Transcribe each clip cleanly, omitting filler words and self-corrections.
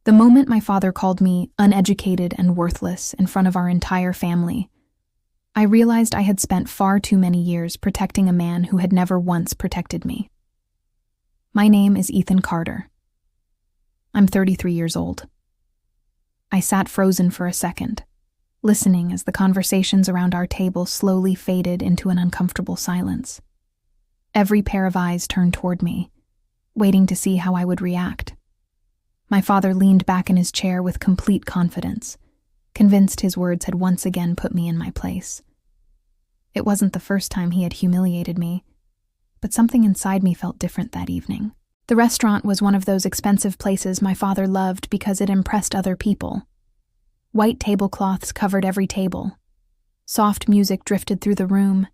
The moment my father called me uneducated and worthless in front of our entire family, I realized I had spent far too many years protecting a man who had never once protected me. My name is Ethan Carter. I'm 33 years old. I sat frozen for a second, listening as the conversations around our table slowly faded into an uncomfortable silence. Every pair of eyes turned toward me, waiting to see how I would react. My father leaned back in his chair with complete confidence, convinced his words had once again put me in my place. It wasn't the first time he had humiliated me, but something inside me felt different that evening. The restaurant was one of those expensive places my father loved because it impressed other people. White tablecloths covered every table. Soft music drifted through the room,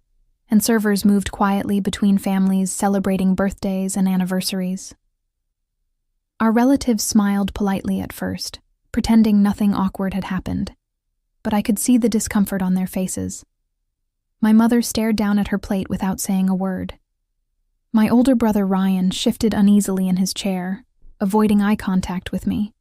and servers moved quietly between families celebrating birthdays and anniversaries. Our relatives smiled politely at first, pretending nothing awkward had happened, but I could see the discomfort on their faces. My mother stared down at her plate without saying a word. My older brother Ryan shifted uneasily in his chair, avoiding eye contact with me.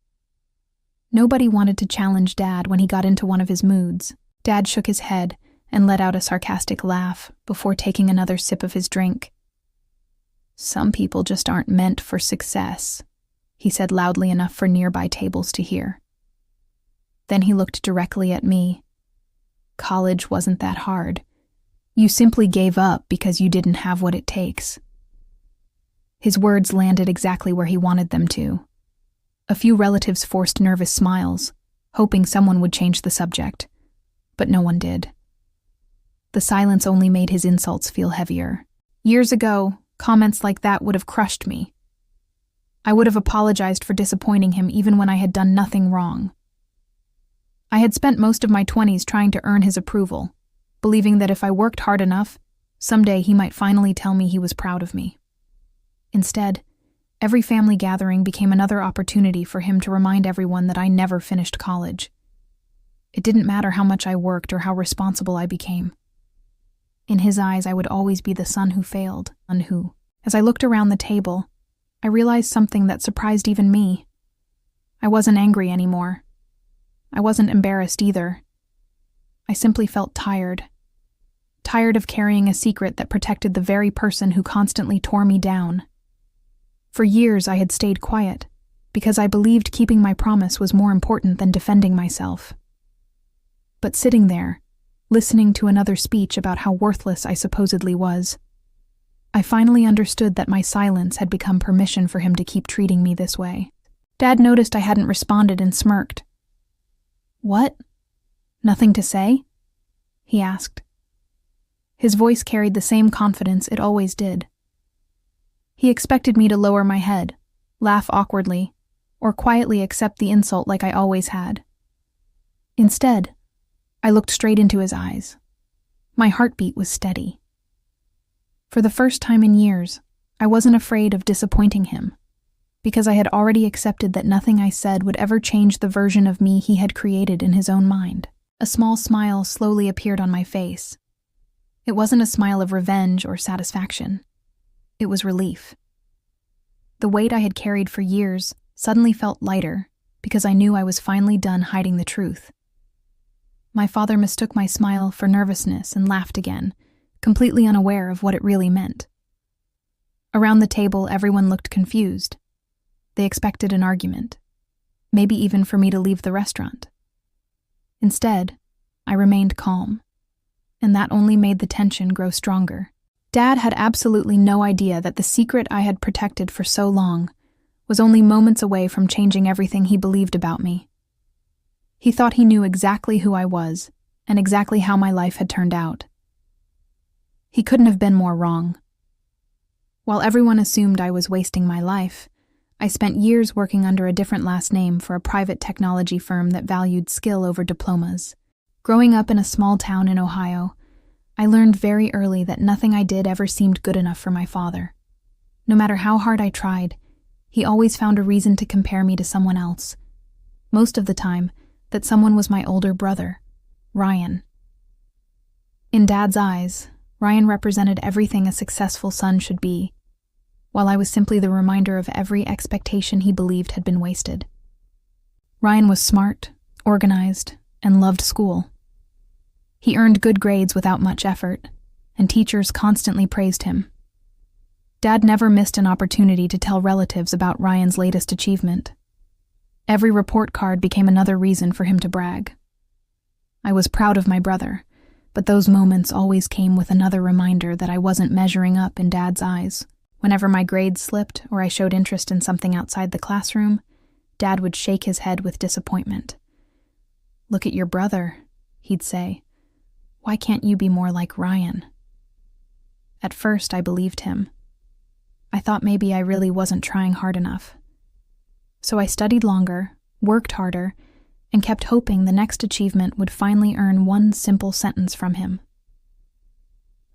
Nobody wanted to challenge Dad when he got into one of his moods. Dad shook his head and let out a sarcastic laugh before taking another sip of his drink. "Some people just aren't meant for success," he said loudly enough for nearby tables to hear. Then he looked directly at me. "College wasn't that hard. You simply gave up because you didn't have what it takes." His words landed exactly where he wanted them to. A few relatives forced nervous smiles, hoping someone would change the subject, but no one did. The silence only made his insults feel heavier. Years ago, comments like that would have crushed me. I would have apologized for disappointing him even when I had done nothing wrong. I had spent most of my 20s trying to earn his approval, believing that if I worked hard enough, someday he might finally tell me he was proud of me. Instead, every family gathering became another opportunity for him to remind everyone that I never finished college. It didn't matter how much I worked or how responsible I became. In his eyes, I would always be the son who failed, and who. As I looked around the table, I realized something that surprised even me. I wasn't angry anymore. I wasn't embarrassed either. I simply felt tired. Tired of carrying a secret that protected the very person who constantly tore me down. For years, I had stayed quiet, because I believed keeping my promise was more important than defending myself. But sitting there, listening to another speech about how worthless I supposedly was, I finally understood that my silence had become permission for him to keep treating me this way. Dad noticed I hadn't responded and smirked. "What? Nothing to say?" he asked. His voice carried the same confidence it always did. He expected me to lower my head, laugh awkwardly, or quietly accept the insult like I always had. Instead, I looked straight into his eyes. My heartbeat was steady. For the first time in years, I wasn't afraid of disappointing him, because I had already accepted that nothing I said would ever change the version of me he had created in his own mind. A small smile slowly appeared on my face. It wasn't a smile of revenge or satisfaction. It was relief. The weight I had carried for years suddenly felt lighter because I knew I was finally done hiding the truth. My father mistook my smile for nervousness and laughed again, completely unaware of what it really meant. Around the table, everyone looked confused. They expected an argument, maybe even for me to leave the restaurant. Instead, I remained calm, and that only made the tension grow stronger. Dad had absolutely no idea that the secret I had protected for so long was only moments away from changing everything he believed about me. He thought he knew exactly who I was and exactly how my life had turned out. He couldn't have been more wrong. While everyone assumed I was wasting my life, I spent years working under a different last name for a private technology firm that valued skill over diplomas. Growing up in a small town in Ohio, I learned very early that nothing I did ever seemed good enough for my father. No matter how hard I tried, he always found a reason to compare me to someone else. Most of the time, that someone was my older brother, Ryan. In Dad's eyes, Ryan represented everything a successful son should be, while I was simply the reminder of every expectation he believed had been wasted. Ryan was smart, organized, and loved school. He earned good grades without much effort, and teachers constantly praised him. Dad never missed an opportunity to tell relatives about Ryan's latest achievement. Every report card became another reason for him to brag. I was proud of my brother, but those moments always came with another reminder that I wasn't measuring up in Dad's eyes. Whenever my grades slipped or I showed interest in something outside the classroom, Dad would shake his head with disappointment. "Look at your brother," he'd say. "Why can't you be more like Ryan?" At first, I believed him. I thought maybe I really wasn't trying hard enough. So I studied longer, worked harder, and kept hoping the next achievement would finally earn one simple sentence from him.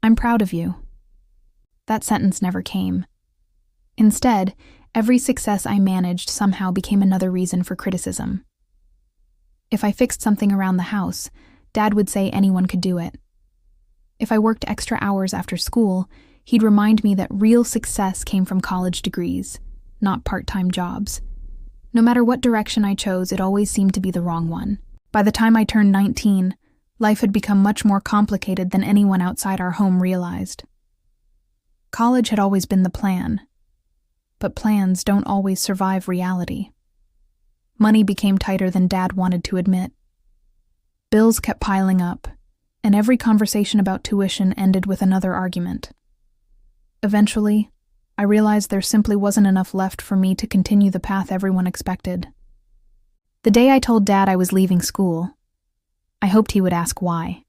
"I'm proud of you." That sentence never came. Instead, every success I managed somehow became another reason for criticism. If I fixed something around the house, Dad would say anyone could do it. If I worked extra hours after school, he'd remind me that real success came from college degrees, not part-time jobs. No matter what direction I chose, it always seemed to be the wrong one. By the time I turned 19, life had become much more complicated than anyone outside our home realized. College had always been the plan, but plans don't always survive reality. Money became tighter than Dad wanted to admit. Bills kept piling up, and every conversation about tuition ended with another argument. Eventually, I realized there simply wasn't enough left for me to continue the path everyone expected. The day I told Dad I was leaving school, I hoped he would ask why.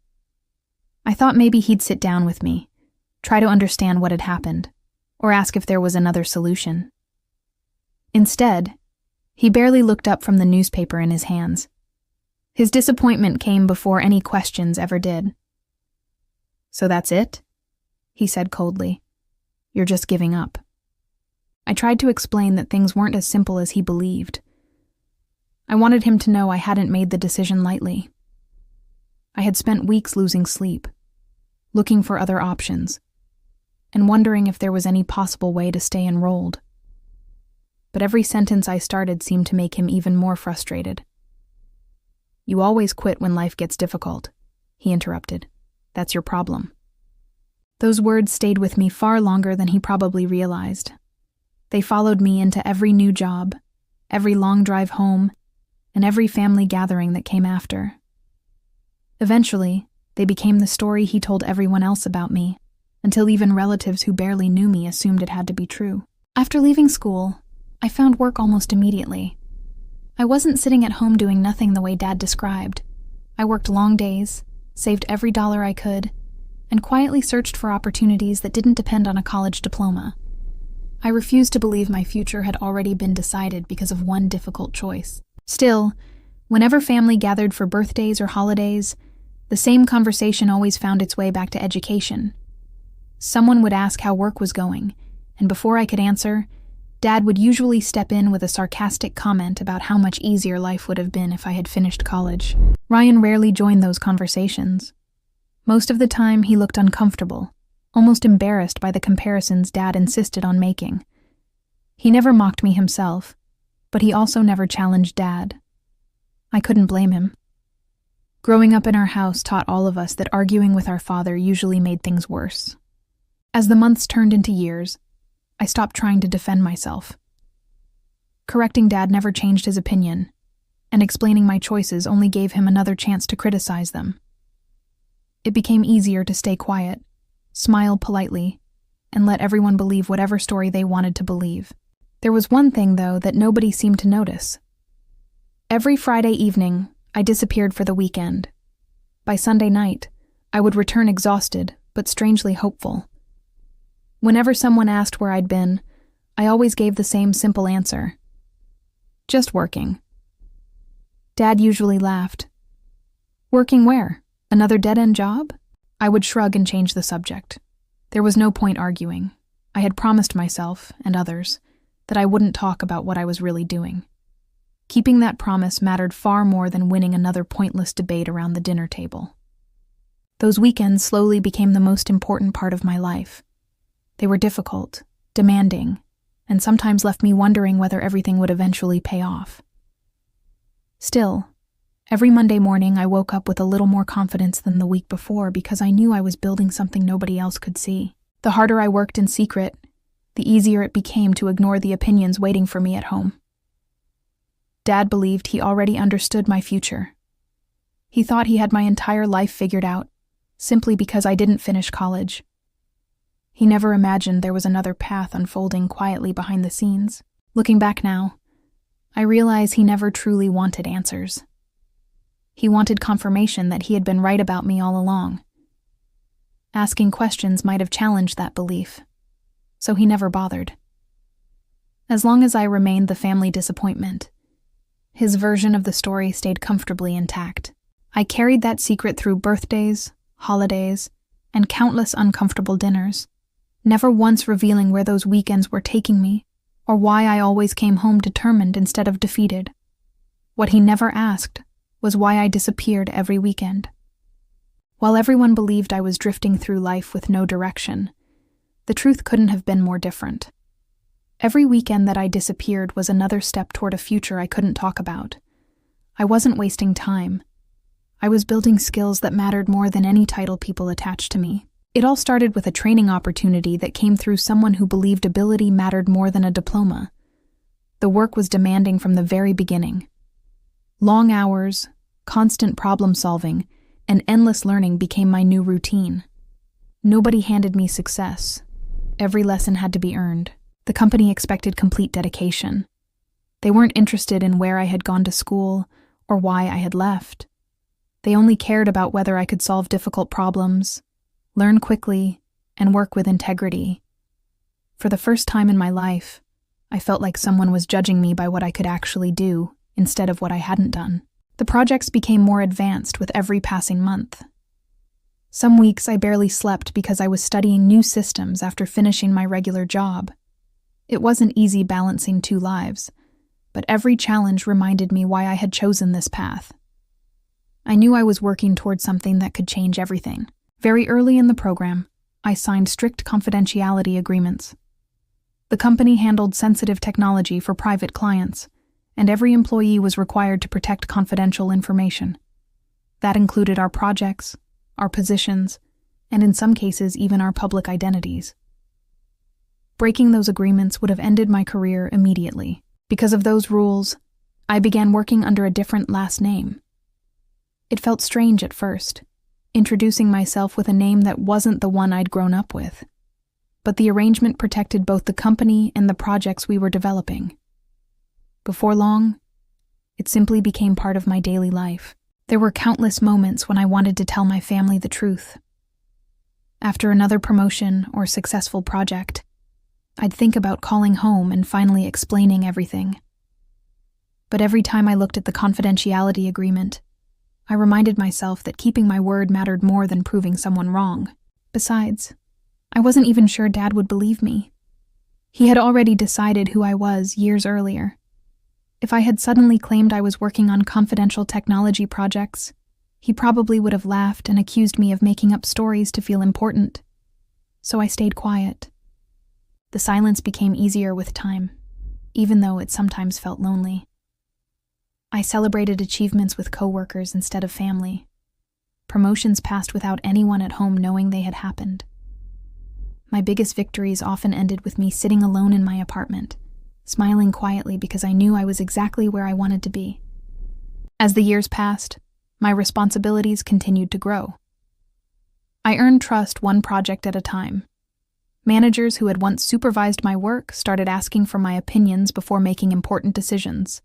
I thought maybe he'd sit down with me, try to understand what had happened, or ask if there was another solution. Instead, he barely looked up from the newspaper in his hands. His disappointment came before any questions ever did. "So that's it?" he said coldly. "You're just giving up." I tried to explain that things weren't as simple as he believed. I wanted him to know I hadn't made the decision lightly. I had spent weeks losing sleep, looking for other options, and wondering if there was any possible way to stay enrolled. But every sentence I started seemed to make him even more frustrated. "You always quit when life gets difficult," he interrupted. "That's your problem." Those words stayed with me far longer than he probably realized. They followed me into every new job, every long drive home, and every family gathering that came after. Eventually, they became the story he told everyone else about me, until even relatives who barely knew me assumed it had to be true. After leaving school, I found work almost immediately. I wasn't sitting at home doing nothing the way Dad described. I worked long days, saved every dollar I could, and quietly searched for opportunities that didn't depend on a college diploma. I refused to believe my future had already been decided because of one difficult choice. Still, whenever family gathered for birthdays or holidays, the same conversation always found its way back to education. Someone would ask how work was going, and before I could answer, Dad would usually step in with a sarcastic comment about how much easier life would have been if I had finished college. Ryan rarely joined those conversations. Most of the time, he looked uncomfortable, almost embarrassed by the comparisons Dad insisted on making. He never mocked me himself, but he also never challenged Dad. I couldn't blame him. Growing up in our house taught all of us that arguing with our father usually made things worse. As the months turned into years, I stopped trying to defend myself. Correcting Dad never changed his opinion, and explaining my choices only gave him another chance to criticize them. It became easier to stay quiet, smile politely, and let everyone believe whatever story they wanted to believe. There was one thing, though, that nobody seemed to notice. Every Friday evening, I disappeared for the weekend. By Sunday night, I would return exhausted, but strangely hopeful. Whenever someone asked where I'd been, I always gave the same simple answer. Just working. Dad usually laughed. Working where? Another dead-end job? I would shrug and change the subject. There was no point arguing. I had promised myself, and others, that I wouldn't talk about what I was really doing. Keeping that promise mattered far more than winning another pointless debate around the dinner table. Those weekends slowly became the most important part of my life. They were difficult, demanding, and sometimes left me wondering whether everything would eventually pay off. Still, every Monday morning I woke up with a little more confidence than the week before because I knew I was building something nobody else could see. The harder I worked in secret, the easier it became to ignore the opinions waiting for me at home. Dad believed he already understood my future. He thought he had my entire life figured out, simply because I didn't finish college. He never imagined there was another path unfolding quietly behind the scenes. Looking back now, I realize he never truly wanted answers. He wanted confirmation that he had been right about me all along. Asking questions might have challenged that belief, so he never bothered. As long as I remained the family disappointment, his version of the story stayed comfortably intact. I carried that secret through birthdays, holidays, and countless uncomfortable dinners, never once revealing where those weekends were taking me, or why I always came home determined instead of defeated. What he never asked was why I disappeared every weekend. While everyone believed I was drifting through life with no direction, the truth couldn't have been more different. Every weekend that I disappeared was another step toward a future I couldn't talk about. I wasn't wasting time. I was building skills that mattered more than any title people attached to me. It all started with a training opportunity that came through someone who believed ability mattered more than a diploma. The work was demanding from the very beginning. Long hours, constant problem solving, and endless learning became my new routine. Nobody handed me success. Every lesson had to be earned. The company expected complete dedication. They weren't interested in where I had gone to school or why I had left. They only cared about whether I could solve difficult problems, learn quickly, and work with integrity. For the first time in my life, I felt like someone was judging me by what I could actually do instead of what I hadn't done. The projects became more advanced with every passing month. Some weeks I barely slept because I was studying new systems after finishing my regular job. It wasn't easy balancing two lives, but every challenge reminded me why I had chosen this path. I knew I was working towards something that could change everything. Very early in the program, I signed strict confidentiality agreements. The company handled sensitive technology for private clients, and every employee was required to protect confidential information. That included our projects, our positions, and in some cases even our public identities. Breaking those agreements would have ended my career immediately. Because of those rules, I began working under a different last name. It felt strange at first, introducing myself with a name that wasn't the one I'd grown up with. But the arrangement protected both the company and the projects we were developing. Before long, it simply became part of my daily life. There were countless moments when I wanted to tell my family the truth. After another promotion or successful project, I'd think about calling home and finally explaining everything. But every time I looked at the confidentiality agreement, I reminded myself that keeping my word mattered more than proving someone wrong. Besides, I wasn't even sure Dad would believe me. He had already decided who I was years earlier. If I had suddenly claimed I was working on confidential technology projects, he probably would have laughed and accused me of making up stories to feel important. So I stayed quiet. The silence became easier with time, even though it sometimes felt lonely. I celebrated achievements with coworkers instead of family. Promotions passed without anyone at home knowing they had happened. My biggest victories often ended with me sitting alone in my apartment, smiling quietly because I knew I was exactly where I wanted to be. As the years passed, my responsibilities continued to grow. I earned trust one project at a time. Managers who had once supervised my work started asking for my opinions before making important decisions.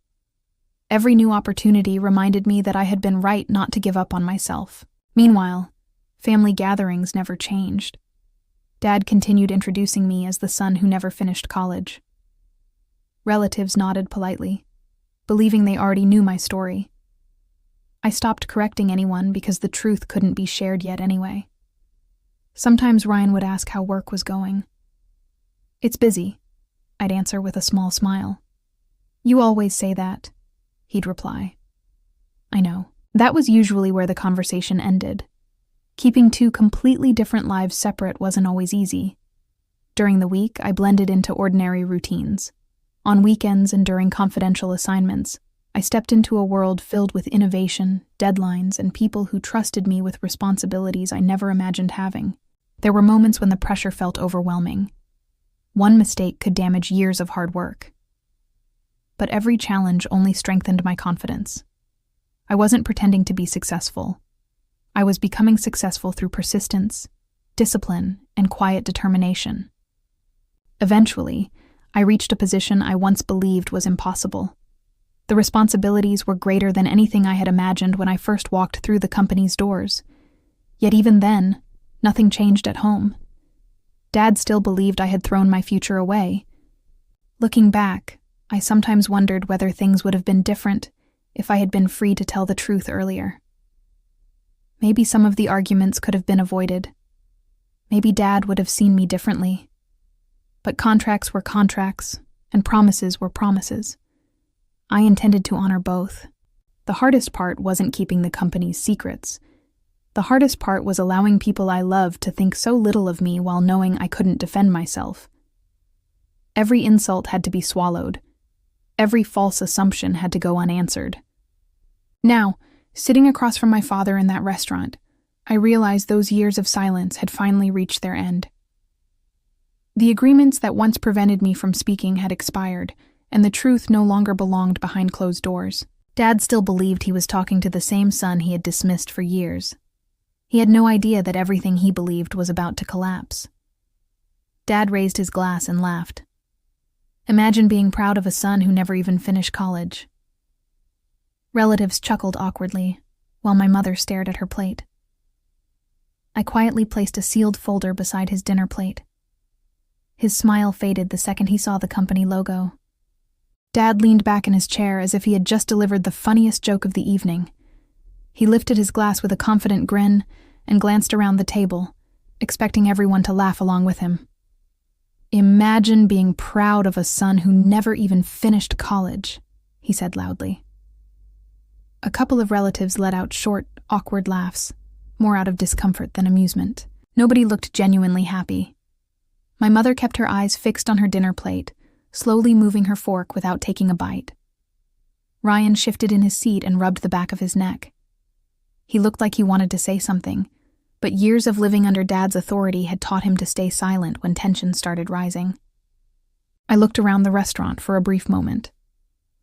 Every new opportunity reminded me that I had been right not to give up on myself. Meanwhile, family gatherings never changed. Dad continued introducing me as the son who never finished college. Relatives nodded politely, believing they already knew my story. I stopped correcting anyone because the truth couldn't be shared yet anyway. Sometimes Ryan would ask how work was going. "It's busy," I'd answer with a small smile. "You always say that," he'd reply. I know. That was usually where the conversation ended. Keeping two completely different lives separate wasn't always easy. During the week, I blended into ordinary routines. On weekends and during confidential assignments, I stepped into a world filled with innovation, deadlines, and people who trusted me with responsibilities I never imagined having. There were moments when the pressure felt overwhelming. One mistake could damage years of hard work. But every challenge only strengthened my confidence. I wasn't pretending to be successful. I was becoming successful through persistence, discipline, and quiet determination. Eventually, I reached a position I once believed was impossible. The responsibilities were greater than anything I had imagined when I first walked through the company's doors. Yet even then, nothing changed at home. Dad still believed I had thrown my future away. Looking back, I sometimes wondered whether things would have been different if I had been free to tell the truth earlier. Maybe some of the arguments could have been avoided. Maybe Dad would have seen me differently. But contracts were contracts, and promises were promises. I intended to honor both. The hardest part wasn't keeping the company's secrets. The hardest part was allowing people I loved to think so little of me while knowing I couldn't defend myself. Every insult had to be swallowed. Every false assumption had to go unanswered. Now, sitting across from my father in that restaurant, I realized those years of silence had finally reached their end. The agreements that once prevented me from speaking had expired, and the truth no longer belonged behind closed doors. Dad still believed he was talking to the same son he had dismissed for years. He had no idea that everything he believed was about to collapse. Dad raised his glass and laughed. Imagine being proud of a son who never even finished college. Relatives chuckled awkwardly, while my mother stared at her plate. I quietly placed a sealed folder beside his dinner plate. His smile faded the second he saw the company logo. Dad leaned back in his chair as if he had just delivered the funniest joke of the evening. He lifted his glass with a confident grin and glanced around the table, expecting everyone to laugh along with him. Imagine being proud of a son who never even finished college, he said loudly. A couple of relatives let out short, awkward laughs, more out of discomfort than amusement. Nobody looked genuinely happy. My mother kept her eyes fixed on her dinner plate, slowly moving her fork without taking a bite. Ryan shifted in his seat and rubbed the back of his neck. He looked like he wanted to say something, but years of living under Dad's authority had taught him to stay silent when tension started rising. I looked around the restaurant for a brief moment.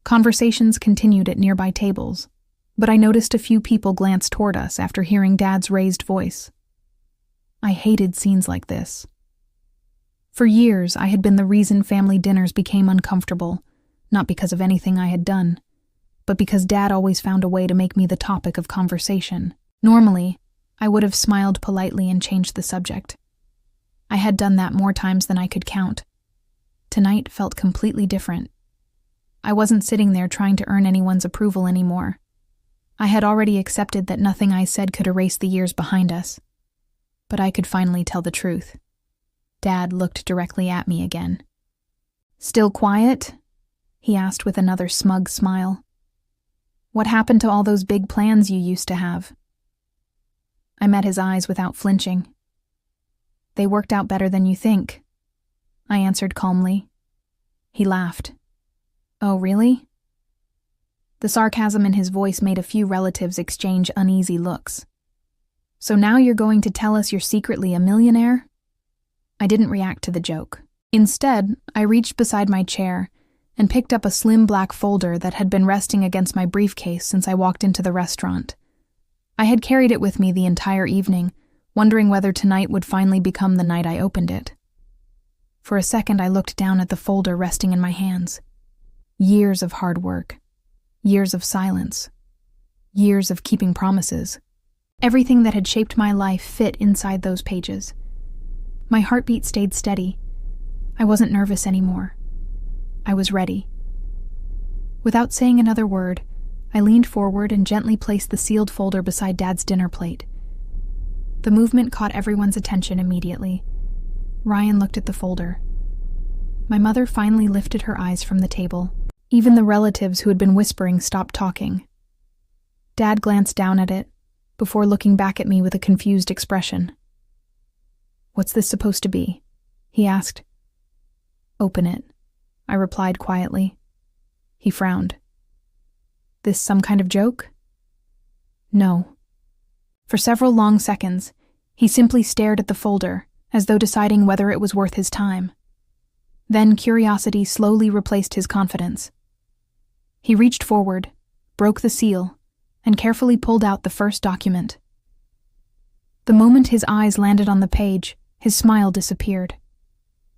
Conversations continued at nearby tables, but I noticed a few people glance toward us after hearing Dad's raised voice. I hated scenes like this. For years, I had been the reason family dinners became uncomfortable, not because of anything I had done, but because Dad always found a way to make me the topic of conversation. Normally, I would have smiled politely and changed the subject. I had done that more times than I could count. Tonight felt completely different. I wasn't sitting there trying to earn anyone's approval anymore. I had already accepted that nothing I said could erase the years behind us. But I could finally tell the truth. Dad looked directly at me again. "Still quiet?" he asked with another smug smile. "What happened to all those big plans you used to have?" I met his eyes without flinching. "They worked out better than you think," I answered calmly. He laughed. "Oh, really?" The sarcasm in his voice made a few relatives exchange uneasy looks. "So now you're going to tell us you're secretly a millionaire?" I didn't react to the joke. Instead, I reached beside my chair and picked up a slim black folder that had been resting against my briefcase since I walked into the restaurant. I had carried it with me the entire evening, wondering whether tonight would finally become the night I opened it. For a second, I looked down at the folder resting in my hands. Years of hard work. Years of silence. Years of keeping promises. Everything that had shaped my life fit inside those pages. My heartbeat stayed steady. I wasn't nervous anymore. I was ready. Without saying another word, I leaned forward and gently placed the sealed folder beside Dad's dinner plate. The movement caught everyone's attention immediately. Ryan looked at the folder. My mother finally lifted her eyes from the table. Even the relatives who had been whispering stopped talking. Dad glanced down at it, before looking back at me with a confused expression. "What's this supposed to be?" he asked. "Open it," I replied quietly. He frowned. This some kind of joke? No. For several long seconds, he simply stared at the folder, as though deciding whether it was worth his time. Then curiosity slowly replaced his confidence. He reached forward, broke the seal, and carefully pulled out the first document. The moment his eyes landed on the page, his smile disappeared.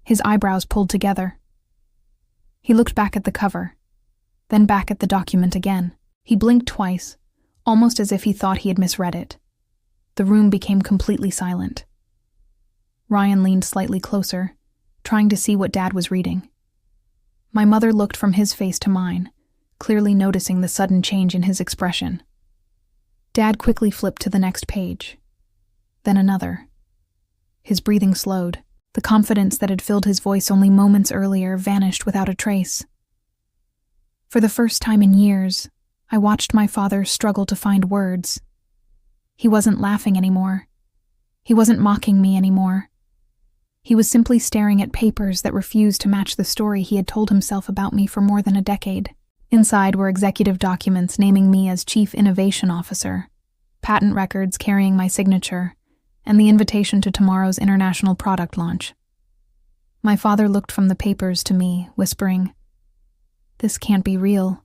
His eyebrows pulled together. He looked back at the cover, then back at the document again. He blinked twice, almost as if he thought he had misread it. The room became completely silent. Ryan leaned slightly closer, trying to see what Dad was reading. My mother looked from his face to mine, clearly noticing the sudden change in his expression. Dad quickly flipped to the next page, then another. His breathing slowed. The confidence that had filled his voice only moments earlier vanished without a trace. For the first time in years, I watched my father struggle to find words. He wasn't laughing anymore. He wasn't mocking me anymore. He was simply staring at papers that refused to match the story he had told himself about me for more than a decade. Inside were executive documents naming me as Chief Innovation Officer, patent records carrying my signature, and the invitation to tomorrow's international product launch. My father looked from the papers to me, whispering, "This can't be real."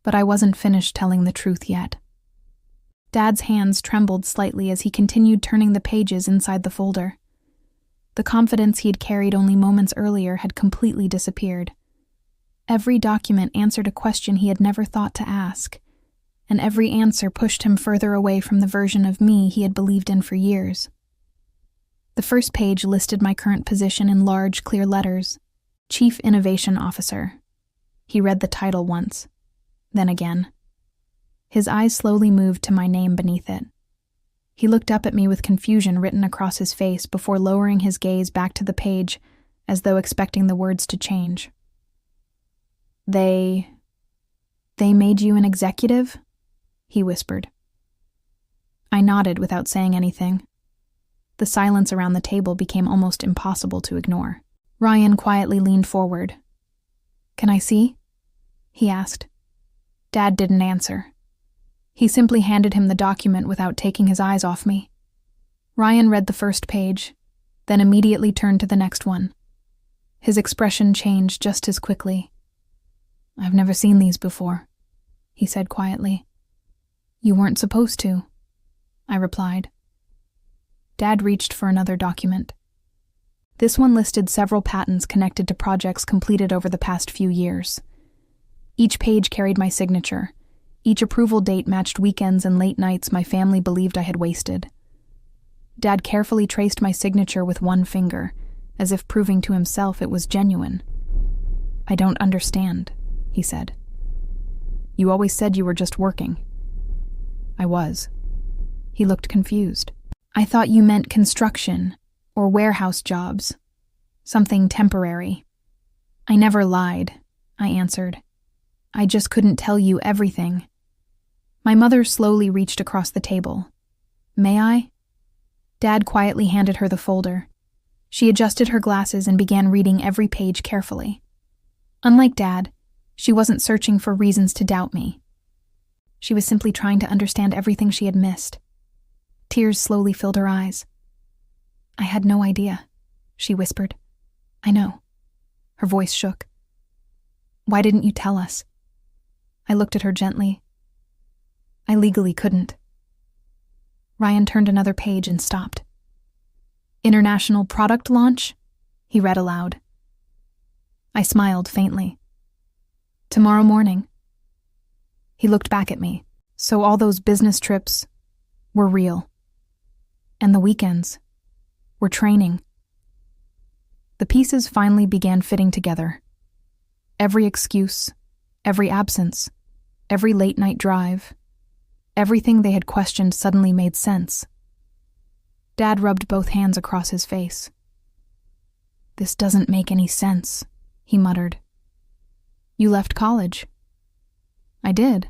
But I wasn't finished telling the truth yet. Dad's hands trembled slightly as he continued turning the pages inside the folder. The confidence he had carried only moments earlier had completely disappeared. Every document answered a question he had never thought to ask, and every answer pushed him further away from the version of me he had believed in for years. The first page listed my current position in large, clear letters, Chief Innovation Officer. He read the title once, then again. His eyes slowly moved to my name beneath it. He looked up at me with confusion written across his face before lowering his gaze back to the page, as though expecting the words to change. They made you an executive?" he whispered. I nodded without saying anything. The silence around the table became almost impossible to ignore. Ryan quietly leaned forward. "Can I see?" he asked. Dad didn't answer. He simply handed him the document without taking his eyes off me. Ryan read the first page, then immediately turned to the next one. His expression changed just as quickly. "I've never seen these before," he said quietly. "You weren't supposed to," I replied. Dad reached for another document. This one listed several patents connected to projects completed over the past few years. Each page carried my signature. Each approval date matched weekends and late nights my family believed I had wasted. Dad carefully traced my signature with one finger, as if proving to himself it was genuine. "I don't understand," he said. "You always said you were just working." I was. He looked confused. "I thought you meant construction or warehouse jobs. Something temporary." "I never lied," I answered. "I just couldn't tell you everything." My mother slowly reached across the table. "May I?" Dad quietly handed her the folder. She adjusted her glasses and began reading every page carefully. Unlike Dad, she wasn't searching for reasons to doubt me. She was simply trying to understand everything she had missed. Tears slowly filled her eyes. "I had no idea," she whispered. "I know." Her voice shook. "Why didn't you tell us?" I looked at her gently. "I legally couldn't." Ryan turned another page and stopped. "International product launch?" he read aloud. I smiled faintly. "Tomorrow morning." He looked back at me. So all those business trips were real. And the weekends were training. The pieces finally began fitting together. Every excuse, every absence, every late-night drive, everything they had questioned suddenly made sense. Dad rubbed both hands across his face. "This doesn't make any sense," he muttered. "You left college." "I did."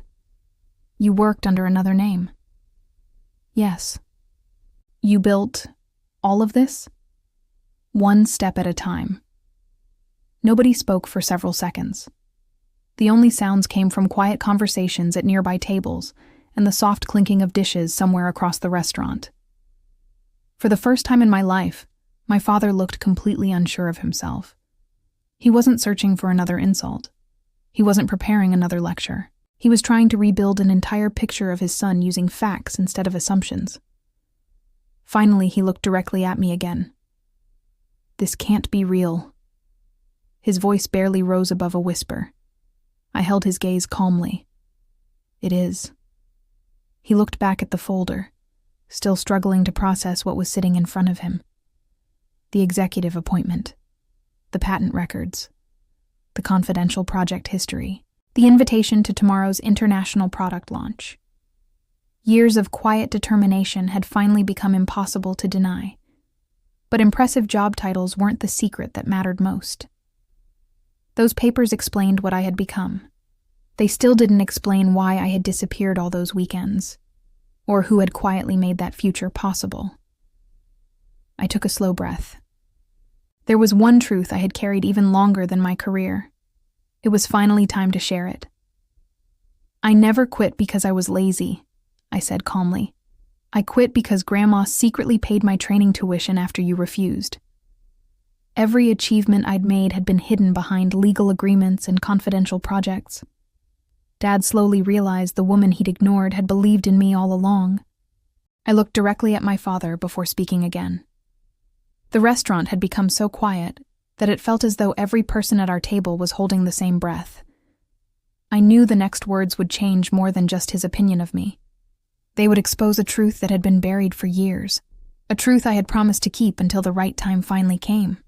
"You worked under another name." "Yes." "You built all of this?" "One step at a time." Nobody spoke for several seconds. The only sounds came from quiet conversations at nearby tables and the soft clinking of dishes somewhere across the restaurant. For the first time in my life, my father looked completely unsure of himself. He wasn't searching for another insult. He wasn't preparing another lecture. He was trying to rebuild an entire picture of his son using facts instead of assumptions. Finally, he looked directly at me again. "This can't be real." His voice barely rose above a whisper. I held his gaze calmly. "It is." He looked back at the folder, still struggling to process what was sitting in front of him. The executive appointment, the patent records, the confidential project history, the invitation to tomorrow's international product launch. Years of quiet determination had finally become impossible to deny. But impressive job titles weren't the secret that mattered most. Those papers explained what I had become. They still didn't explain why I had disappeared all those weekends, or who had quietly made that future possible. I took a slow breath. There was one truth I had carried even longer than my career. It was finally time to share it. "I never quit because I was lazy," I said calmly. "I quit because Grandma secretly paid my training tuition after you refused." Every achievement I'd made had been hidden behind legal agreements and confidential projects. Dad slowly realized the woman he'd ignored had believed in me all along. I looked directly at my father before speaking again. The restaurant had become so quiet that it felt as though every person at our table was holding the same breath. I knew the next words would change more than just his opinion of me. They would expose a truth that had been buried for years, a truth I had promised to keep until the right time finally came.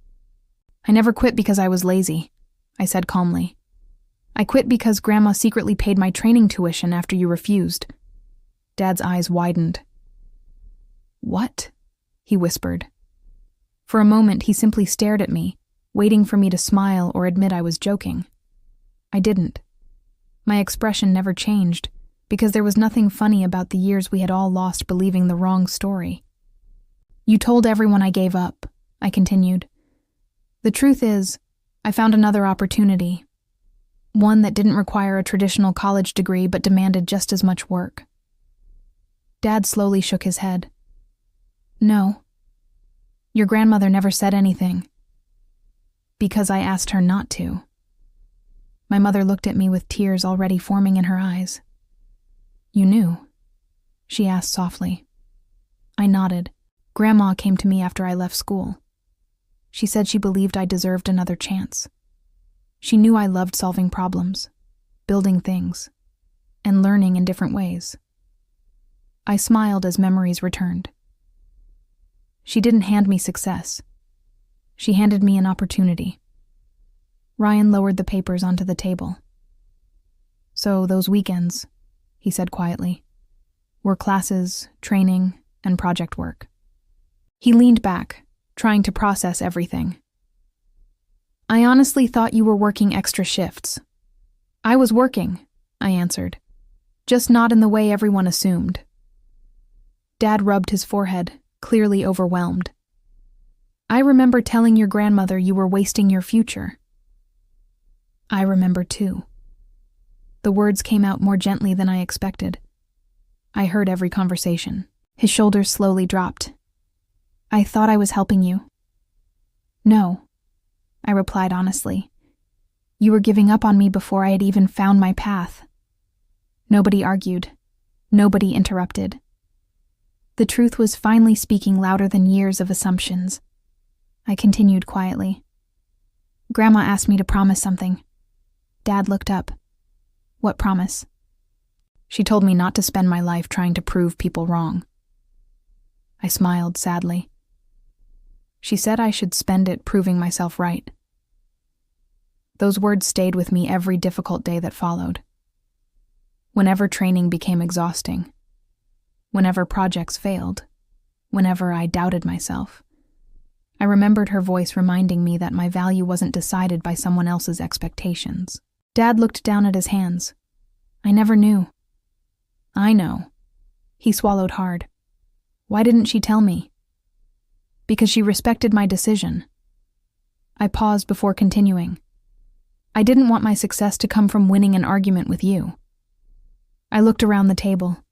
"I never quit because I was lazy," I said calmly. "I quit because Grandma secretly paid my training tuition after you refused." Dad's eyes widened. "What?" he whispered. For a moment, he simply stared at me, waiting for me to smile or admit I was joking. I didn't. My expression never changed, because there was nothing funny about the years we had all lost believing the wrong story. "You told everyone I gave up," I continued. "The truth is, I found another opportunity. One that didn't require a traditional college degree but demanded just as much work." Dad slowly shook his head. "No. Your grandmother never said anything." "Because I asked her not to." My mother looked at me with tears already forming in her eyes. "You knew?" she asked softly. I nodded. "Grandma came to me after I left school. She said she believed I deserved another chance. She knew I loved solving problems, building things, and learning in different ways." I smiled as memories returned. "She didn't hand me success. She handed me an opportunity." Ryan lowered the papers onto the table. "So those weekends," he said quietly, "were classes, training, and project work." He leaned back, trying to process everything. "I honestly thought you were working extra shifts." "I was working," I answered, "just not in the way everyone assumed." Dad rubbed his forehead, clearly overwhelmed. "I remember telling your grandmother you were wasting your future." "I remember too." The words came out more gently than I expected. I heard every conversation. His shoulders slowly dropped. "I thought I was helping you." "No," I replied honestly. "You were giving up on me before I had even found my path." Nobody argued. Nobody interrupted. The truth was finally speaking louder than years of assumptions. I continued quietly. "Grandma asked me to promise something." Dad looked up. "What promise?" "She told me not to spend my life trying to prove people wrong." I smiled sadly. "She said I should spend it proving myself right." Those words stayed with me every difficult day that followed. Whenever training became exhausting, whenever projects failed, whenever I doubted myself, I remembered her voice reminding me that my value wasn't decided by someone else's expectations. Dad looked down at his hands. "I never knew." "I know." He swallowed hard. "Why didn't she tell me?" "Because she respected my decision." I paused before continuing. I didn't want my success to come from winning an argument with you. I looked around the table.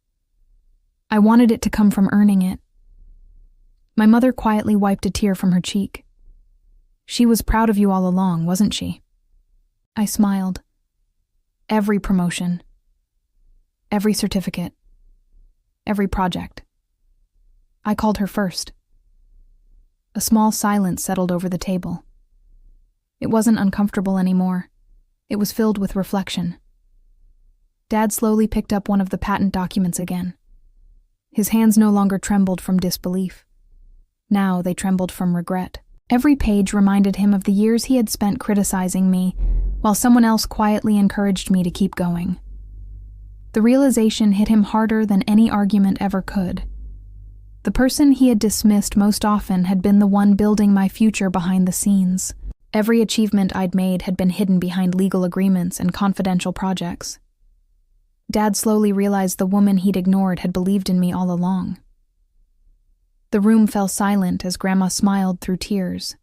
I wanted it to come from earning it. My mother quietly wiped a tear from her cheek. She was proud of you all along, wasn't she? I smiled. Every promotion, every certificate, every project. I called her first. A small silence settled over the table. It wasn't uncomfortable anymore. It was filled with reflection. Dad slowly picked up one of the patent documents again. His hands no longer trembled from disbelief. Now they trembled from regret. Every page reminded him of the years he had spent criticizing me, while someone else quietly encouraged me to keep going. The realization hit him harder than any argument ever could. The person he had dismissed most often had been the one building my future behind the scenes. Every achievement I'd made had been hidden behind legal agreements and confidential projects. Dad slowly realized the woman he'd ignored had believed in me all along. The room fell silent as Grandma smiled through tears.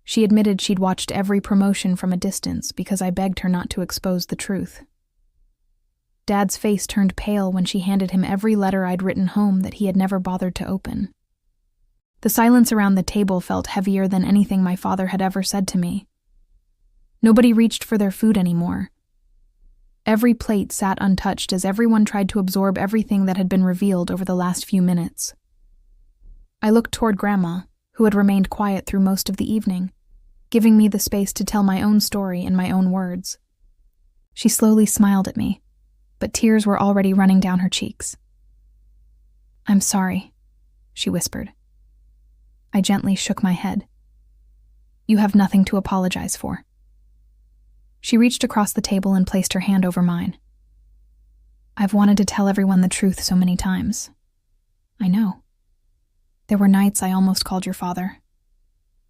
She admitted she'd watched every promotion from a distance because I begged her not to expose the truth. Dad's face turned pale when she handed him every letter I'd written home that he had never bothered to open. The silence around the table felt heavier than anything my father had ever said to me. Nobody reached for their food anymore. Every plate sat untouched as everyone tried to absorb everything that had been revealed over the last few minutes. I looked toward Grandma, who had remained quiet through most of the evening, giving me the space to tell my own story in my own words. She slowly smiled at me, but tears were already running down her cheeks. "I'm sorry," she whispered. I gently shook my head. "You have nothing to apologize for." She reached across the table and placed her hand over mine. "I've wanted to tell everyone the truth so many times. I know. There were nights I almost called your father.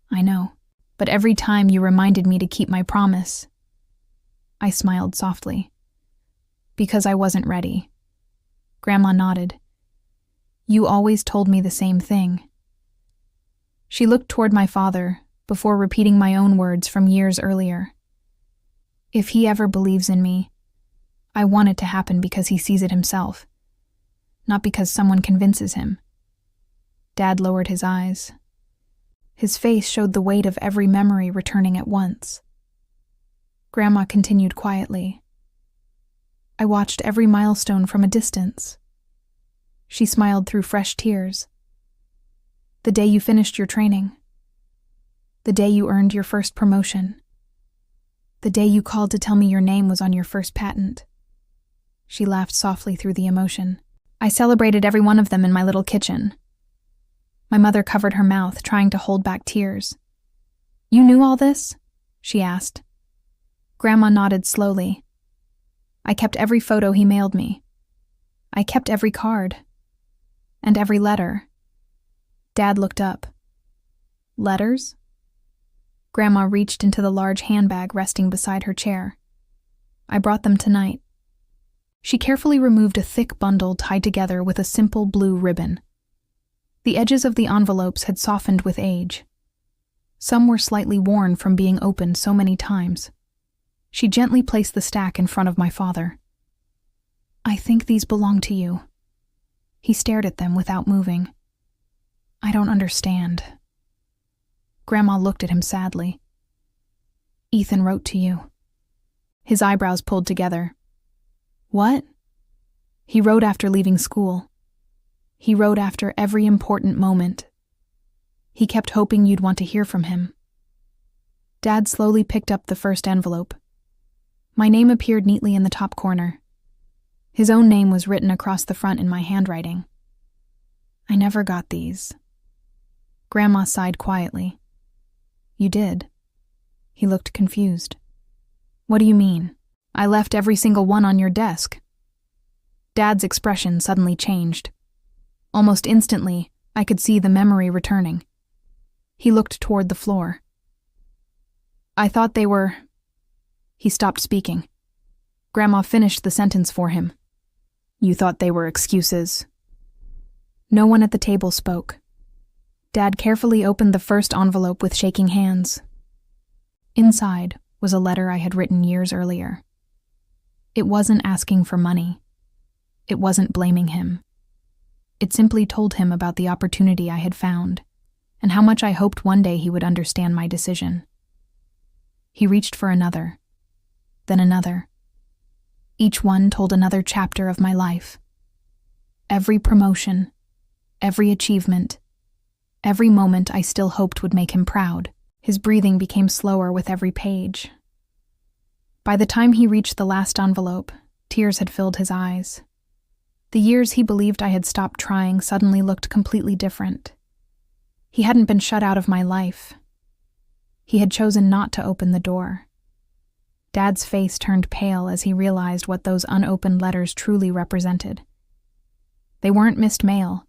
I know. But every time you reminded me to keep my promise." I smiled softly. "Because I wasn't ready." Grandma nodded. "You always told me the same thing." She looked toward my father before repeating my own words from years earlier. "If he ever believes in me, I want it to happen because he sees it himself, not because someone convinces him." Dad lowered his eyes. His face showed the weight of every memory returning at once. Grandma continued quietly. "I watched every milestone from a distance." She smiled through fresh tears. "The day you finished your training. The day you earned your first promotion. The day you called to tell me your name was on your first patent." She laughed softly through the emotion. "I celebrated every one of them in my little kitchen." My mother covered her mouth, trying to hold back tears. "You knew all this?" she asked. Grandma nodded slowly. "I kept every photo he mailed me. I kept every card. And every letter." Dad looked up. "Letters?" Grandma reached into the large handbag resting beside her chair. "I brought them tonight." She carefully removed a thick bundle tied together with a simple blue ribbon. The edges of the envelopes had softened with age. Some were slightly worn from being opened so many times. She gently placed the stack in front of my father. "I think these belong to you." He stared at them without moving. "I don't understand." Grandma looked at him sadly. "Ethan wrote to you." His eyebrows pulled together. "What?" "He wrote after leaving school. He wrote after every important moment. He kept hoping you'd want to hear from him." Dad slowly picked up the first envelope. My name appeared neatly in the top corner. His own name was written across the front in my handwriting. "I never got these." Grandma sighed quietly. "You did?" He looked confused. "What do you mean? I left every single one on your desk." Dad's expression suddenly changed. Almost instantly, I could see the memory returning. He looked toward the floor. "I thought they were..." He stopped speaking. Grandma finished the sentence for him. "You thought they were excuses?" No one at the table spoke. Dad carefully opened the first envelope with shaking hands. Inside was a letter I had written years earlier. It wasn't asking for money. It wasn't blaming him. It simply told him about the opportunity I had found, and how much I hoped one day he would understand my decision. He reached for another, then another. Each one told another chapter of my life. Every promotion, every achievement, every moment I still hoped would make him proud. His breathing became slower with every page. By the time he reached the last envelope, tears had filled his eyes. The years he believed I had stopped trying suddenly looked completely different. He hadn't been shut out of my life. He had chosen not to open the door. Dad's face turned pale as he realized what those unopened letters truly represented. They weren't missed mail.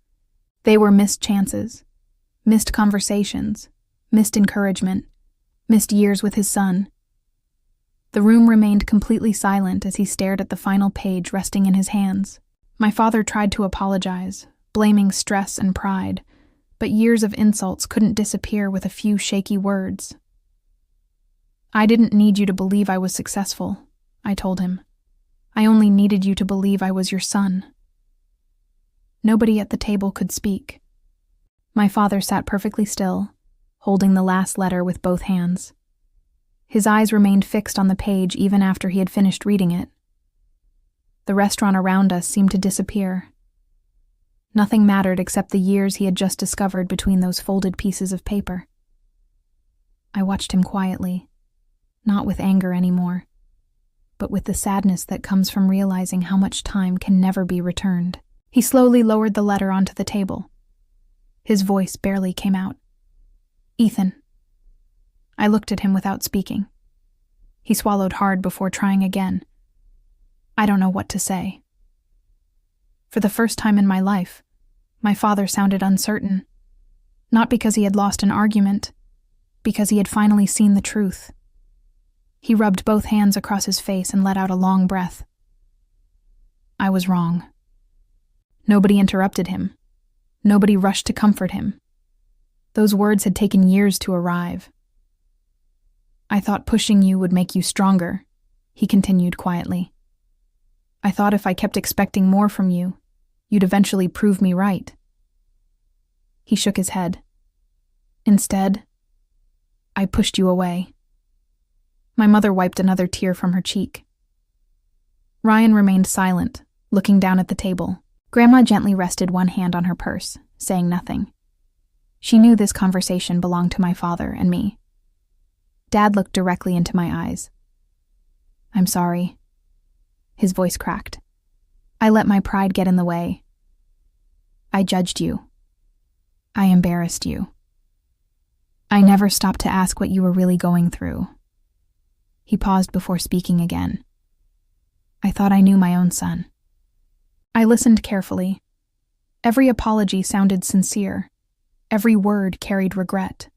They were missed chances, missed conversations, missed encouragement, missed years with his son. The room remained completely silent as he stared at the final page resting in his hands. My father tried to apologize, blaming stress and pride, but years of insults couldn't disappear with a few shaky words. "I didn't need you to believe I was successful," I told him. "I only needed you to believe I was your son." Nobody at the table could speak. My father sat perfectly still, holding the last letter with both hands. His eyes remained fixed on the page even after he had finished reading it. The restaurant around us seemed to disappear. Nothing mattered except the years he had just discovered between those folded pieces of paper. I watched him quietly, not with anger anymore, but with the sadness that comes from realizing how much time can never be returned. He slowly lowered the letter onto the table. His voice barely came out. "Ethan." I looked at him without speaking. He swallowed hard before trying again. "I don't know what to say." For the first time in my life, my father sounded uncertain. Not because he had lost an argument, because he had finally seen the truth. He rubbed both hands across his face and let out a long breath. I was wrong. Nobody interrupted him. Nobody rushed to comfort him. Those words had taken years to arrive. "I thought pushing you would make you stronger," he continued quietly. "I thought if I kept expecting more from you, you'd eventually prove me right." He shook his head. "Instead, I pushed you away." My mother wiped another tear from her cheek. Ryan remained silent, looking down at the table. Grandma gently rested one hand on her purse, saying nothing. She knew this conversation belonged to my father and me. Dad looked directly into my eyes. "I'm sorry." His voice cracked. "I let my pride get in the way. I judged you. I embarrassed you. I never stopped to ask what you were really going through." He paused before speaking again. "I thought I knew my own son." I listened carefully. Every apology sounded sincere. Every word carried regret.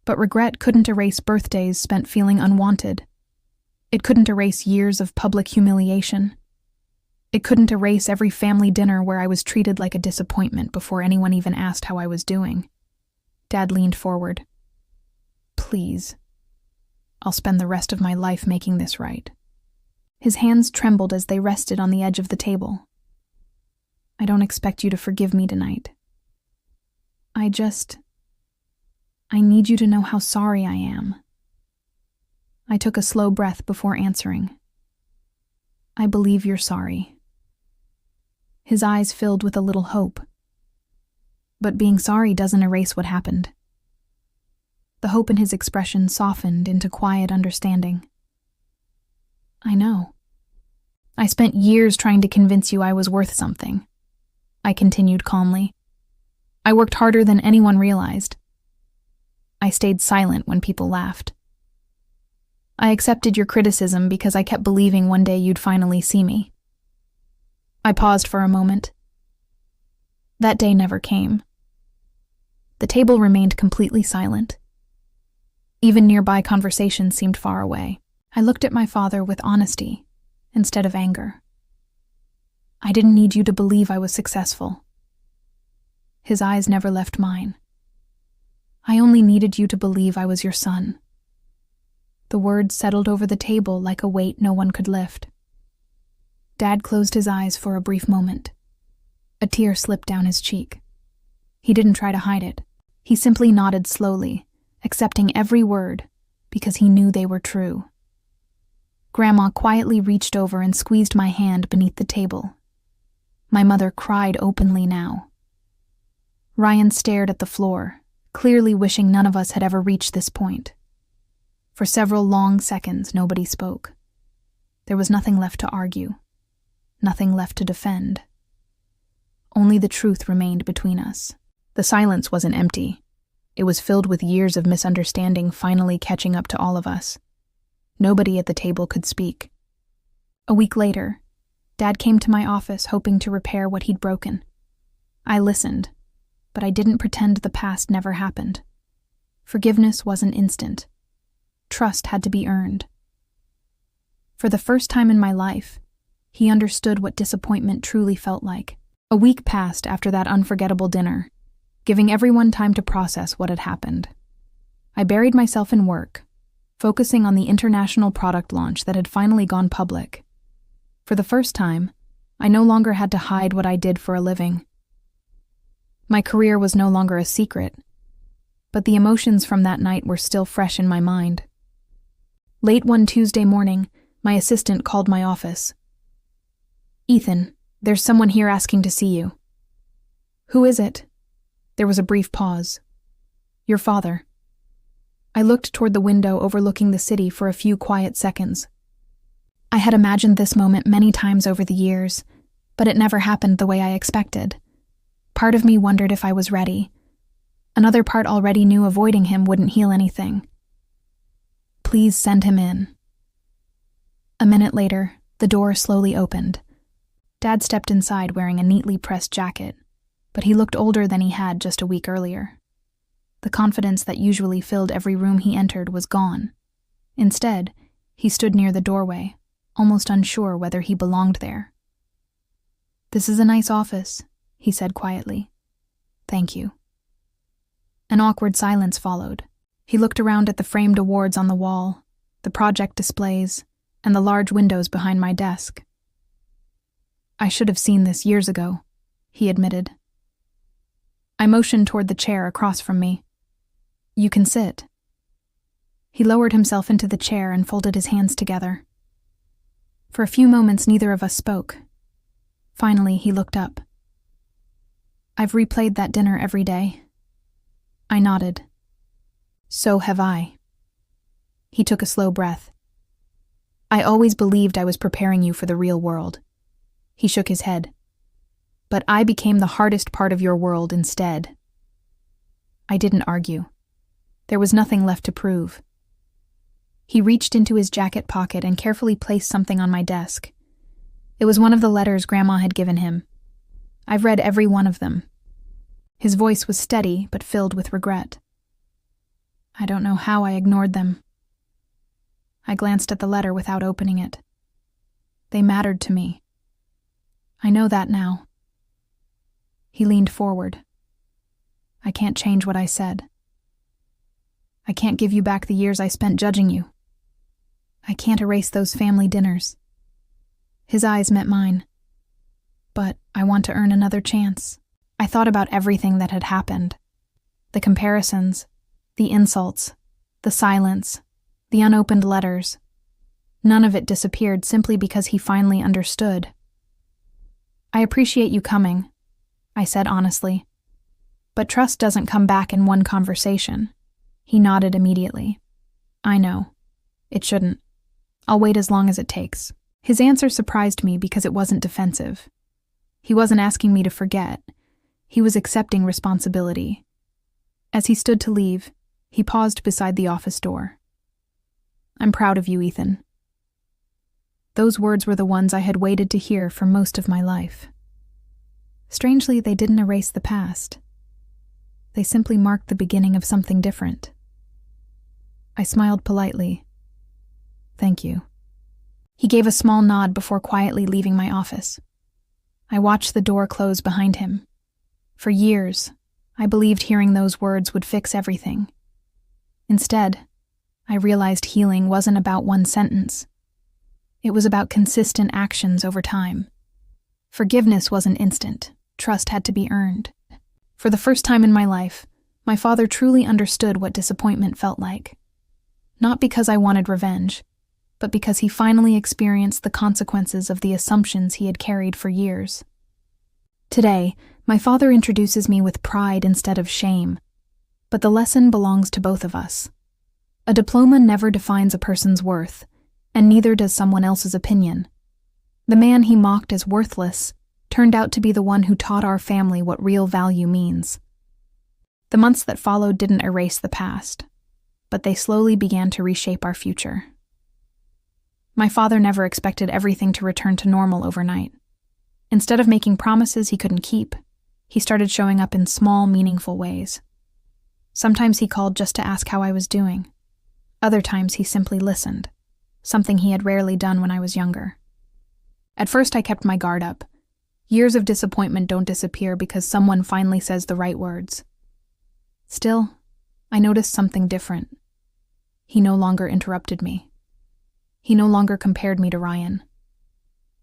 But regret couldn't erase birthdays spent feeling unwanted. It couldn't erase years of public humiliation. It couldn't erase every family dinner where I was treated like a disappointment before anyone even asked how I was doing. Dad leaned forward. "Please. I'll spend the rest of my life making this right." His hands trembled as they rested on the edge of the table. "I don't expect you to forgive me tonight. I need you to know how sorry I am." I took a slow breath before answering. "I believe you're sorry." His eyes filled with a little hope. But being sorry doesn't erase what happened. The hope in his expression softened into quiet understanding. "I know. I spent years trying to convince you I was worth something," I continued calmly. "I worked harder than anyone realized. I stayed silent when people laughed. I accepted your criticism because I kept believing one day you'd finally see me." I paused for a moment. That day never came. The table remained completely silent. Even nearby conversations seemed far away. I looked at my father with honesty instead of anger. "I didn't need you to believe I was successful." His eyes never left mine. "I only needed you to believe I was your son." The words settled over the table like a weight no one could lift. Dad closed his eyes for a brief moment. A tear slipped down his cheek. He didn't try to hide it. He simply nodded slowly, accepting every word because he knew they were true. Grandma quietly reached over and squeezed my hand beneath the table. My mother cried openly now. Ryan stared at the floor, clearly wishing none of us had ever reached this point. For several long seconds, nobody spoke. There was nothing left to argue, nothing left to defend. Only the truth remained between us. The silence wasn't empty. It was filled with years of misunderstanding finally catching up to all of us. Nobody at the table could speak. A week later, Dad came to my office hoping to repair what he'd broken. I listened, but I didn't pretend the past never happened. Forgiveness wasn't instant. Trust had to be earned. For the first time in my life, he understood what disappointment truly felt like. A week passed after that unforgettable dinner, giving everyone time to process what had happened. I buried myself in work, focusing on the international product launch that had finally gone public. For the first time, I no longer had to hide what I did for a living. My career was no longer a secret, but the emotions from that night were still fresh in my mind. Late one Tuesday morning, my assistant called my office. "Ethan, there's someone here asking to see you." "Who is it?" There was a brief pause. "Your father." I looked toward the window overlooking the city for a few quiet seconds. I had imagined this moment many times over the years, but it never happened the way I expected. Part of me wondered if I was ready. Another part already knew avoiding him wouldn't heal anything. "Please send him in." A minute later, the door slowly opened. Dad stepped inside wearing a neatly pressed jacket, but he looked older than he had just a week earlier. The confidence that usually filled every room he entered was gone. Instead, he stood near the doorway, almost unsure whether he belonged there. "This is a nice office," he said quietly. "Thank you." An awkward silence followed. He looked around at the framed awards on the wall, the project displays, and the large windows behind my desk. "I should have seen this years ago," he admitted. I motioned toward the chair across from me. "You can sit." He lowered himself into the chair and folded his hands together. For a few moments, neither of us spoke. Finally, he looked up. "I've replayed that dinner every day." I nodded. "So have I." He took a slow breath. "I always believed I was preparing you for the real world." He shook his head. "But I became the hardest part of your world instead." I didn't argue. There was nothing left to prove. He reached into his jacket pocket and carefully placed something on my desk. It was one of the letters Grandma had given him. I've read every one of them. His voice was steady but filled with regret. I don't know how I ignored them. I glanced at the letter without opening it. They mattered to me. I know that now. He leaned forward. "I can't change what I said. I can't give you back the years I spent judging you. I can't erase those family dinners." His eyes met mine. "But I want to earn another chance." I thought about everything that had happened. The comparisons, the insults, the silence, the unopened letters. None of it disappeared simply because he finally understood. "I appreciate you coming," I said honestly. "But trust doesn't come back in one conversation." He nodded immediately. "I know. It shouldn't. I'll wait as long as it takes." His answer surprised me because it wasn't defensive. He wasn't asking me to forget. He was accepting responsibility. As he stood to leave, he paused beside the office door. "I'm proud of you, Ethan." Those words were the ones I had waited to hear for most of my life. Strangely, they didn't erase the past. They simply marked the beginning of something different. I smiled politely. "Thank you." He gave a small nod before quietly leaving my office. I watched the door close behind him. For years, I believed hearing those words would fix everything. Instead, I realized healing wasn't about one sentence. It was about consistent actions over time. Forgiveness wasn't instant. Trust had to be earned. For the first time in my life, my father truly understood what disappointment felt like. Not because I wanted revenge, but because he finally experienced the consequences of the assumptions he had carried for years. Today, my father introduces me with pride instead of shame, but the lesson belongs to both of us. A diploma never defines a person's worth, and neither does someone else's opinion. The man he mocked as worthless turned out to be the one who taught our family what real value means. The months that followed didn't erase the past, but they slowly began to reshape our future. My father never expected everything to return to normal overnight. Instead of making promises he couldn't keep, he started showing up in small, meaningful ways. Sometimes he called just to ask how I was doing. Other times he simply listened, something he had rarely done when I was younger. At first I kept my guard up. Years of disappointment don't disappear because someone finally says the right words. Still, I noticed something different. He no longer interrupted me. He no longer compared me to Ryan.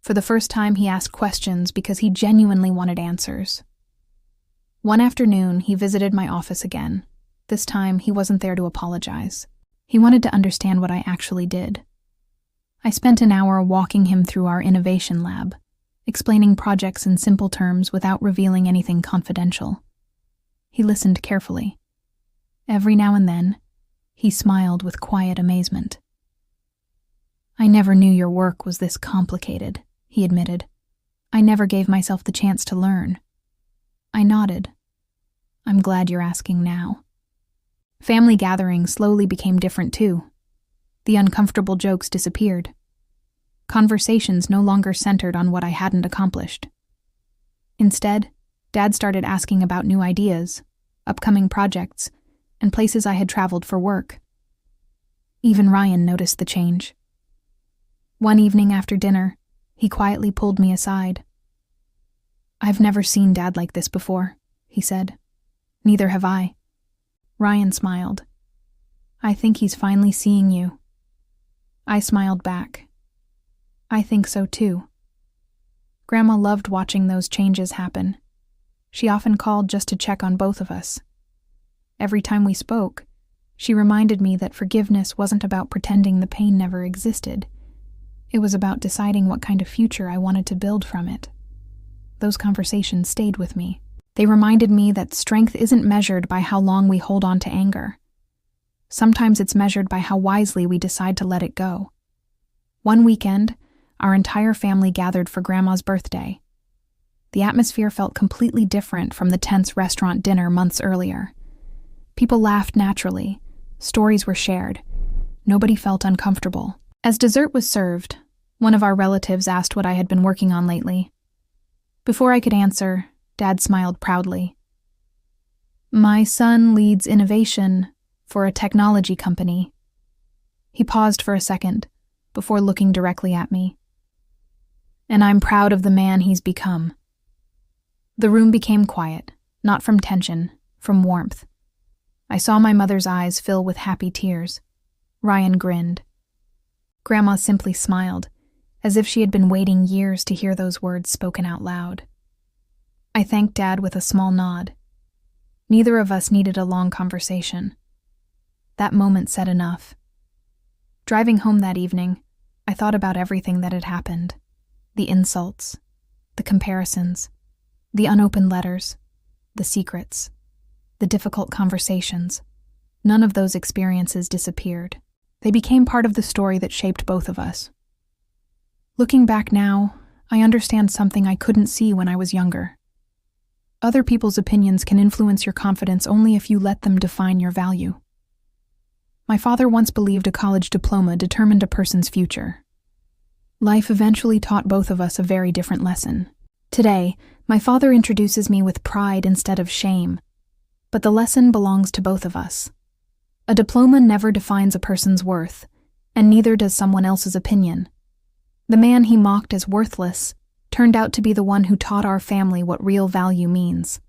For the first time, he asked questions because he genuinely wanted answers. One afternoon, he visited my office again. This time, he wasn't there to apologize. He wanted to understand what I actually did. I spent an hour walking him through our innovation lab, explaining projects in simple terms without revealing anything confidential. He listened carefully. Every now and then, he smiled with quiet amazement. "I never knew your work was this complicated," he admitted. "I never gave myself the chance to learn." I nodded. "I'm glad you're asking now." Family gatherings slowly became different too. The uncomfortable jokes disappeared. Conversations no longer centered on what I hadn't accomplished. Instead, Dad started asking about new ideas, upcoming projects, and places I had traveled for work. Even Ryan noticed the change. One evening after dinner, he quietly pulled me aside. "I've never seen Dad like this before," he said. "Neither have I." Ryan smiled. "I think he's finally seeing you." I smiled back. "I think so too." Grandma loved watching those changes happen. She often called just to check on both of us. Every time we spoke, she reminded me that forgiveness wasn't about pretending the pain never existed. It was about deciding what kind of future I wanted to build from it. Those conversations stayed with me. They reminded me that strength isn't measured by how long we hold on to anger. Sometimes it's measured by how wisely we decide to let it go. One weekend, our entire family gathered for Grandma's birthday. The atmosphere felt completely different from the tense restaurant dinner months earlier. People laughed naturally. Stories were shared. Nobody felt uncomfortable. As dessert was served, one of our relatives asked what I had been working on lately. Before I could answer, Dad smiled proudly. "My son leads innovation for a technology company." He paused for a second before looking directly at me. "And I'm proud of the man he's become." The room became quiet, not from tension, from warmth. I saw my mother's eyes fill with happy tears. Ryan grinned. Grandma simply smiled, as if she had been waiting years to hear those words spoken out loud. I thanked Dad with a small nod. Neither of us needed a long conversation. That moment said enough. Driving home that evening, I thought about everything that had happened. The insults, the comparisons, the unopened letters, the secrets, the difficult conversations. None of those experiences disappeared. They became part of the story that shaped both of us. Looking back now, I understand something I couldn't see when I was younger. Other people's opinions can influence your confidence only if you let them define your value. My father once believed a college diploma determined a person's future. Life eventually taught both of us a very different lesson. Today, my father introduces me with pride instead of shame, but the lesson belongs to both of us. A diploma never defines a person's worth, and neither does someone else's opinion. The man he mocked as worthless turned out to be the one who taught our family what real value means.